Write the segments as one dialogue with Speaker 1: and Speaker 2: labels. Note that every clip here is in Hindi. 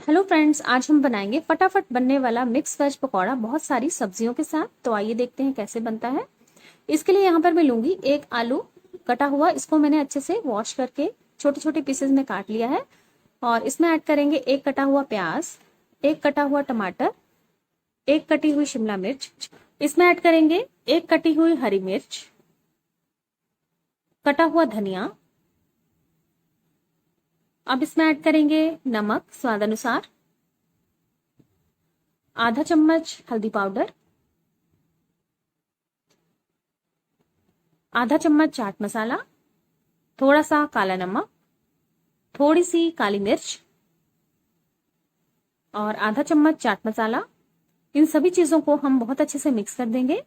Speaker 1: हेलो फ्रेंड्स, आज हम बनाएंगे फटाफट बनने वाला मिक्स वेज पकौड़ा बहुत सारी सब्जियों के साथ। तो आइए देखते हैं कैसे बनता है। इसके लिए यहाँ पर मैं लूंगी एक आलू कटा हुआ। इसको मैंने अच्छे से वॉश करके छोटे छोटे पीसेस में काट लिया है। और इसमें ऐड करेंगे एक कटा हुआ प्याज, एक कटा हुआ टमाटर, एक कटी हुई शिमला मिर्च। इसमें ऐड करेंगे एक कटी हुई हरी मिर्च, कटा हुआ धनिया। अब इसमें ऐड करेंगे नमक स्वाद अनुसार, आधा चम्मच हल्दी पाउडर, आधा चम्मच चाट मसाला, थोड़ा सा काला नमक, थोड़ी सी काली मिर्च और आधा चम्मच चाट मसाला। इन सभी चीजों को हम बहुत अच्छे से मिक्स कर देंगे।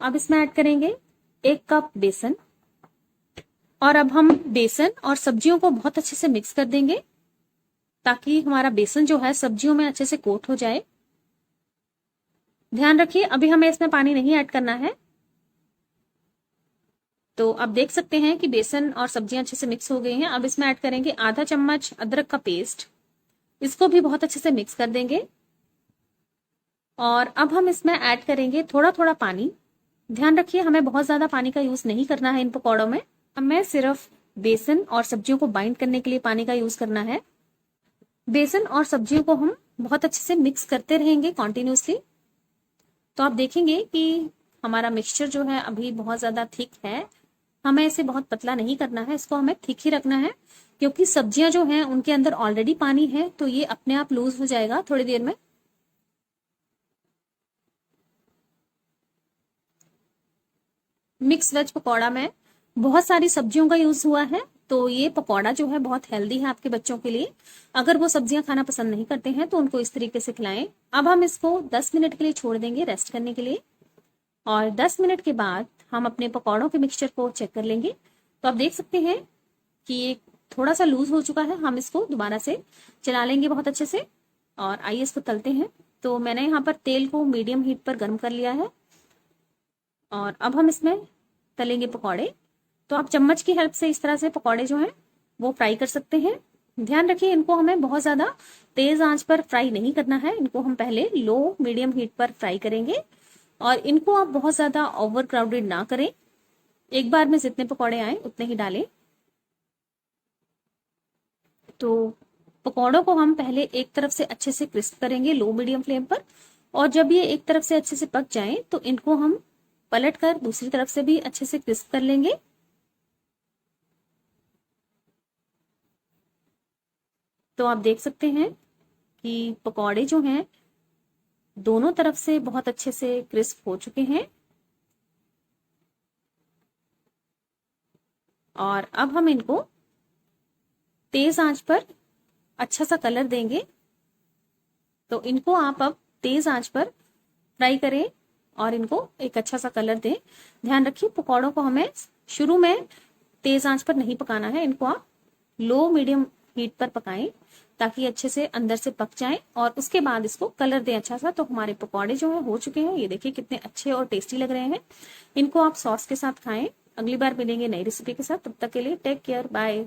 Speaker 1: अब इसमें ऐड करेंगे एक कप बेसन और अब हम बेसन और सब्जियों को बहुत अच्छे से मिक्स कर देंगे ताकि हमारा बेसन जो है सब्जियों में अच्छे से कोट हो जाए। ध्यान रखिए, अभी हमें इसमें पानी नहीं ऐड करना है। तो अब देख सकते हैं कि बेसन और सब्जियां अच्छे से मिक्स हो गई हैं। अब इसमें ऐड करेंगे आधा चम्मच अदरक का पेस्ट। इसको भी बहुत अच्छे से मिक्स कर देंगे और अब हम इसमें ऐड करेंगे थोड़ा थोड़ा पानी। ध्यान रखिए, हमें बहुत ज्यादा पानी का यूज नहीं करना है इन पकौड़ों में। हमें सिर्फ बेसन और सब्जियों को बाइंड करने के लिए पानी का यूज करना है। बेसन और सब्जियों को हम बहुत अच्छे से मिक्स करते रहेंगे कॉन्टिन्यूसली। तो आप देखेंगे कि हमारा मिक्सचर जो है अभी बहुत ज्यादा थिक है। हमें इसे बहुत पतला नहीं करना है, इसको हमें थिक ही रखना है क्योंकि सब्जियां जो हैं उनके अंदर ऑलरेडी पानी है, तो ये अपने आप लूज हो जाएगा थोड़ी देर में। मिक्स वेज पकौड़ा में बहुत सारी सब्जियों का यूज हुआ है, तो ये पकौड़ा जो है बहुत हेल्दी है आपके बच्चों के लिए। अगर वो सब्जियां खाना पसंद नहीं करते हैं तो उनको इस तरीके से खिलाएं। अब हम इसको 10 मिनट के लिए छोड़ देंगे रेस्ट करने के लिए और 10 मिनट के बाद हम अपने पकौड़ों के मिक्सचर को चेक कर लेंगे। तो आप देख सकते हैं कि ये थोड़ा सा लूज हो चुका है। हम इसको दोबारा से चला लेंगे बहुत अच्छे से और आइए इसको तलते हैं। तो मैंने यहाँ पर तेल को मीडियम हीट पर गर्म कर लिया है और अब हम इसमें तलेंगे पकौड़े। तो आप चम्मच की हेल्प से इस तरह से पकौड़े जो हैं वो फ्राई कर सकते हैं। ध्यान रखिए, इनको हमें बहुत ज्यादा तेज आंच पर फ्राई नहीं करना है। इनको हम पहले लो मीडियम हीट पर फ्राई करेंगे और इनको आप बहुत ज्यादा ओवर क्राउडेड ना करें। एक बार में जितने पकौड़े आए उतने ही डालें। तो पकौड़ों को हम पहले एक तरफ से अच्छे से क्रिस्प करेंगे लो मीडियम फ्लेम पर और जब ये एक तरफ से अच्छे से पक जाएं तो इनको हम पलट कर दूसरी तरफ से भी अच्छे से क्रिस्प कर लेंगे। तो आप देख सकते हैं कि पकौड़े जो हैं दोनों तरफ से बहुत अच्छे से क्रिस्प हो चुके हैं और अब हम इनको तेज आंच पर अच्छा सा कलर देंगे। तो इनको आप अब तेज आंच पर फ्राई करें और इनको एक अच्छा सा कलर दें। ध्यान रखिए, पकौड़ों को हमें शुरू में तेज आंच पर नहीं पकाना है। इनको आप लो मीडियम हीट पर पकाएं ताकि अच्छे से अंदर से पक जाएं और उसके बाद इसको कलर दें अच्छा सा। तो हमारे पकौड़े जो है हो चुके हैं। ये देखिए कितने अच्छे और टेस्टी लग रहे हैं। इनको आप सॉस के साथ खाएं। अगली बार मिलेंगे नई रेसिपी के साथ, तब तक के लिए टेक केयर, बाय।